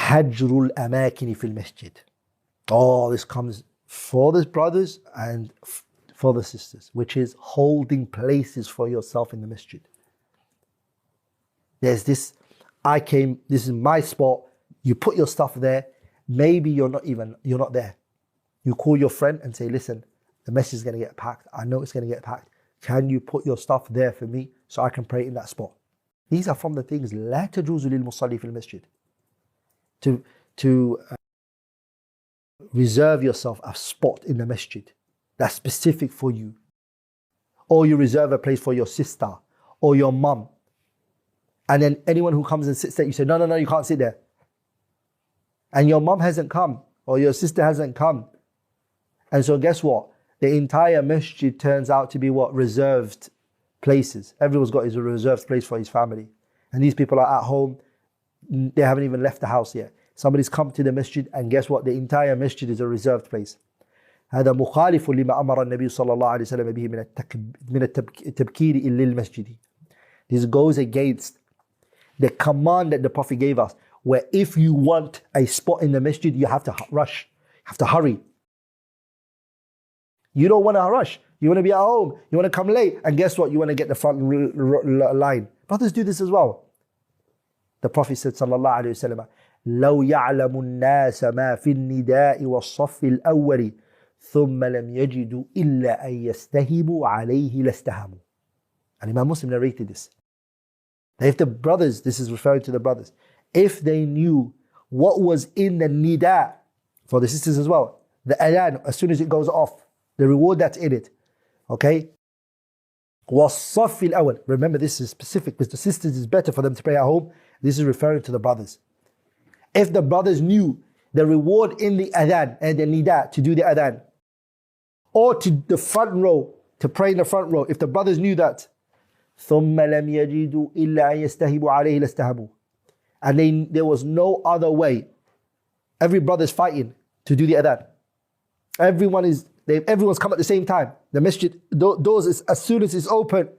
هَجْرُ الْأَمَاكِنِ فِي الْمَسْجِدِ. Oh, this comes for the brothers and for the sisters, which is holding places for yourself in the masjid. There's this, this is my spot, you put your stuff there, maybe you're not there. You call your friend and say, listen, the masjid is going to get packed, I know it's going to get packed, can you put your stuff there for me so I can pray in that spot? These are from the things لا تجوز للمصلي في المسجد. To reserve yourself a spot in the masjid that's specific for you. Or you reserve a place for your sister or your mum. And then anyone who comes and sits there, you say, no, you can't sit there. And your mum hasn't come or your sister hasn't come. And so guess what? The entire masjid turns out to be what? Reserved places. Everyone's got his reserved place for his family. And these people are at home, they haven't even left the house yet. Somebody's come to the masjid and guess what? The entire masjid is a reserved place. هذا مخالف لما أمر النبي صلى الله عليه وسلم به من التبكير إلى المسجد. This goes against the command that the Prophet gave us, where if you want a spot in the masjid, you have to rush, you have to hurry. You don't want to rush. You want to be at home. You want to come late. And guess what? You want to get the front line. Brothers do this as well. The Prophet said, sallallahu alayhi wa sallam, لو يعلم الناس ما في النداء والصف الأول ثم لم يجدوا إلا أن يستهبوا عليه لاستهموا. And Imam Muslim narrated this. If the brothers, this is referring to the brothers, if they knew what was in the nida, for the sisters as well, the adhan, as soon as it goes off, the reward that's in it, okay? وَالصَّفِّ الْأَوَّلِ. Remember, this is specific because the sisters is better for them to pray at home. This is referring to the brothers. If the brothers knew the reward in the adhan and the nida to do the adhan, or to the front row, to pray in the front row, if the brothers knew that, ثُمَّ لَمْ يَجِدُوا إِلَّا أَن يَسْتَهِبُوا عَلَيْهِ لَاسْتَهَبُوا. And there was no other way. Every brother's fighting to do the adhan. Everyone's come at the same time. The masjid doors is, as soon as it's open,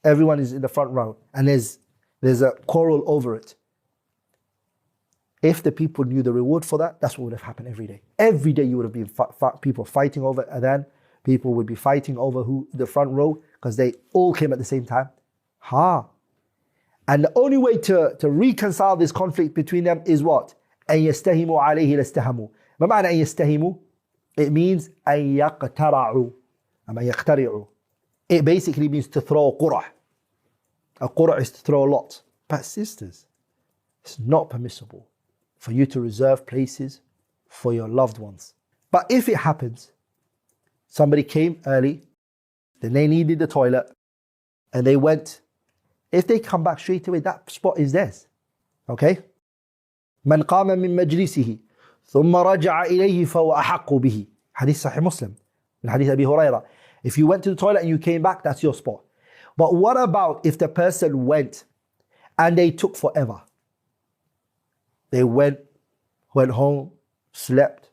everyone is in the front row, and there's a quarrel over it. If the people knew the reward for that, that's what would have happened every day. Every day you would have been people fighting over adhan. People would be fighting over the front row because they all came at the same time. And the only way to reconcile this conflict between them is what? أن يستهموا عليه لاستهموا. ما معنى أن يستهموا? It means أن يقترعوا. أما يقترعوا. It basically means to throw a qur'ah. A qur'ah is to throw a lot. But sisters, it's not permissible for you to reserve places for your loved ones. But if it happens, somebody came early, then they needed the toilet, and they went, if they come back straight away, that spot is theirs. Okay? من قام من مجلسه ثم رجع إليه فهو أحق به. Hadith Sahih Muslim. In Hadith Abi Hurairah. If you went to the toilet and you came back, that's your spot. But what about if the person went and they took forever? They went home, slept,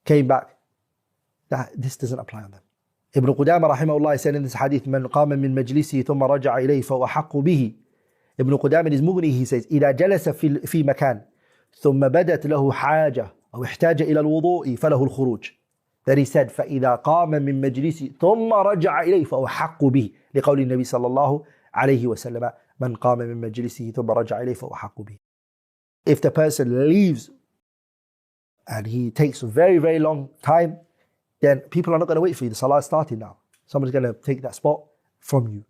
came back. This doesn't apply on them. Ibn 𝗀𝗀𝗃 rahimahullah said in this hadith, من قام من مجلسه ثم رجع إليه فهو أحق به. Ibn 𝗀𝗀𝗃 in his Mughni, he says, إذا جلس في مكان ثم بدت له حاجة أو احتاج إلى الوضوء فله الخروج. Then he said, فإذا قام من مجلسه ثم رجع إليه فهو أحق به. لقول النبي صلى الله عليه وسلم من قام من مجلسه ثم رجع إليه فهو أحق به. If the person leaves and he takes a very, very long time, then people are not going to wait for you. The salah is starting now. Somebody's going to take that spot from you.